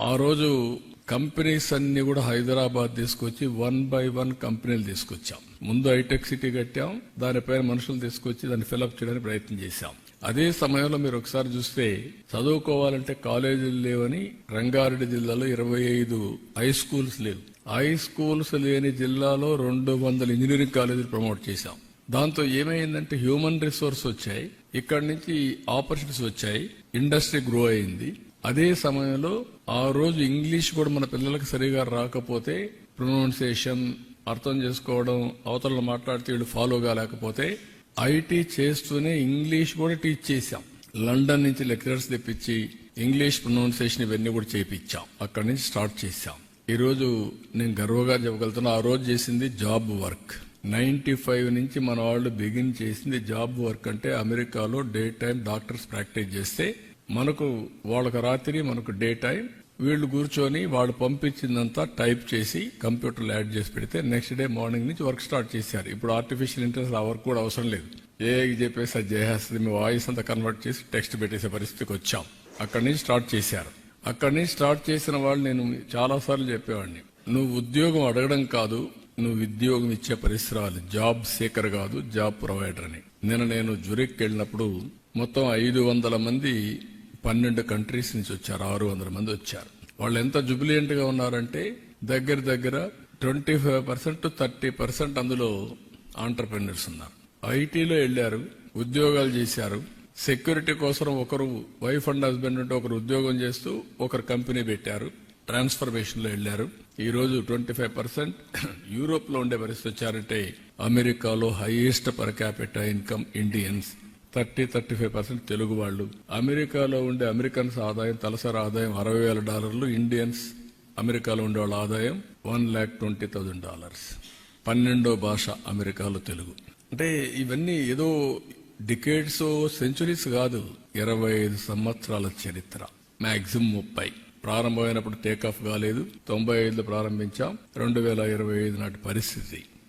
ఆ రోజు కంపెనీస్ అన్ని కూడా హైదరాబాద్ తీసుకొచ్చి 1 by 1 కంపెనీలు తీసుకొచ్చాం. ముందు హైటెక్ సిటీ కట్టాం, దానిపైన మనుషులు తీసుకొచ్చి దాన్ని ఫిలప్ చేయడానికి ప్రయత్నం చేశాం. అదే సమయంలో మీరు ఒకసారి చూస్తే చదువుకోవాలంటే కాలేజీలు లేవని రంగారెడ్డి జిల్లాలో 25 హై స్కూల్స్ లేవు. హై స్కూల్స్ లేని జిల్లాలో 200 ఇంజనీరింగ్ కాలేజీలు ప్రమోట్ చేశాం. దాంతో ఏమైందంటే హ్యూమన్ రిసోర్స్ వచ్చాయి, ఇక్కడి నుంచి ఆపర్చునిటీస్ వచ్చాయి, ఇండస్ట్రీ గ్రో అయింది. అదే సమయంలో ఆ రోజు ఇంగ్లీష్ కూడా మన పిల్లలకు సరిగా రాకపోతే ప్రొనౌన్సియేషన్ అర్థం చేసుకోవడం, అవతల మాట్లాడితే వీళ్ళు ఫాలో కాలేకపోతే ఐటీ చేస్తూనే ఇంగ్లీష్ కూడా టీచ్ చేశాం. లండన్ నుంచి లెక్చరర్స్ తెప్పించి ఇంగ్లీష్ ప్రొనౌన్సియేషన్ ఇవన్నీ కూడా చేయించాం. అక్కడి నుంచి స్టార్ట్ చేశాం. ఈ రోజు నేను గర్వంగా చెప్పగలుగుతున్నా, ఆ రోజు చేసింది జాబ్ వర్క్. 95 నుంచి మన వాళ్ళు బిగిన్ చేసింది జాబ్ వర్క్. అంటే అమెరికాలో డే టైం డాక్టర్స్ ప్రాక్టీస్ చేస్తే మనకు వాళ్ళకు రాత్రి, మనకు డే టైం, వీళ్ళు కూర్చొని వాళ్ళు పంపించిందంతా టైప్ చేసి కంప్యూటర్లో యాడ్ చేసి పెడితే నెక్స్ట్ డే మార్నింగ్ నుంచి వర్క్ స్టార్ట్ చేశారు. ఇప్పుడు ఆర్టిఫిషియల్ ఇంటెలిజెన్స్ ఆ వర్క్ కూడా అవసరం లేదు, ఏఐకి చెప్పేసి అది చేసేస్తుంది. మీ వాయిస్ అంతా కన్వర్ట్ చేసి టెక్స్ట్ పెట్టేసే పరిస్థితికి వచ్చాం. అక్కడి నుంచి స్టార్ట్ చేశారు. అక్కడి నుంచి స్టార్ట్ చేసిన వాళ్ళు నేను చాలాసార్లు చెప్పేవాడిని, నువ్వు ఉద్యోగం అడగడం కాదు, నువ్వు ఉద్యోగం ఇచ్చే పరిసరాలు, జాబ్ సీకర్ కాదు, జాబ్ ప్రొవైడర్ అని. నేను జురిక్ వెళ్ళినప్పుడు మొత్తం 500 మంది 12 కంట్రీస్ నుంచి వచ్చారు, 600 మంది వచ్చారు. వాళ్ళు ఎంత జుబిలియంట్ గా ఉన్నారంటే దగ్గర 25% to 30% అందులో ఆంటర్ప్రెన్యూర్స్ ఉన్నారు. ఐటీలో వెళ్లారు, ఉద్యోగాలు చేశారు. సెక్యూరిటీ కోసం ఒకరు వైఫ్ అండ్ హస్బెండ్ ఉంటే ఒకరు ఉద్యోగం చేస్తూ ఒకరు కంపెనీ పెట్టారు. ట్రాన్స్ఫర్మేషన్ లో వెళ్లారు. ఈ రోజు 25% యూరోప్ లో ఉండే పరిస్థితి వచ్చారంటే అమెరికాలో highest per capital income Indians, 30-35% Telugu వాళ్ళు. అమెరికాలో ఉండే అమెరికన్స్ ఆదాయం, తలసరి ఆదాయం $60,000. ఇండియన్స్ అమెరికాలో ఉండే వాళ్ళ ఆదాయం $1,20,000. 12వ భాష అమెరికాలో తెలుగు. అంటే ఇవన్నీ ఏదో డికేడ్స్, సెంచురీస్ కాదు, 25 సంవత్సరాల చరిత్ర. మాక్సిమం 30. ప్రారంభమైనప్పుడు టేక్ ఆఫ్ కాలేదు, 95లో ప్రారంభించాం, 2025 నాటి పరిస్థితి.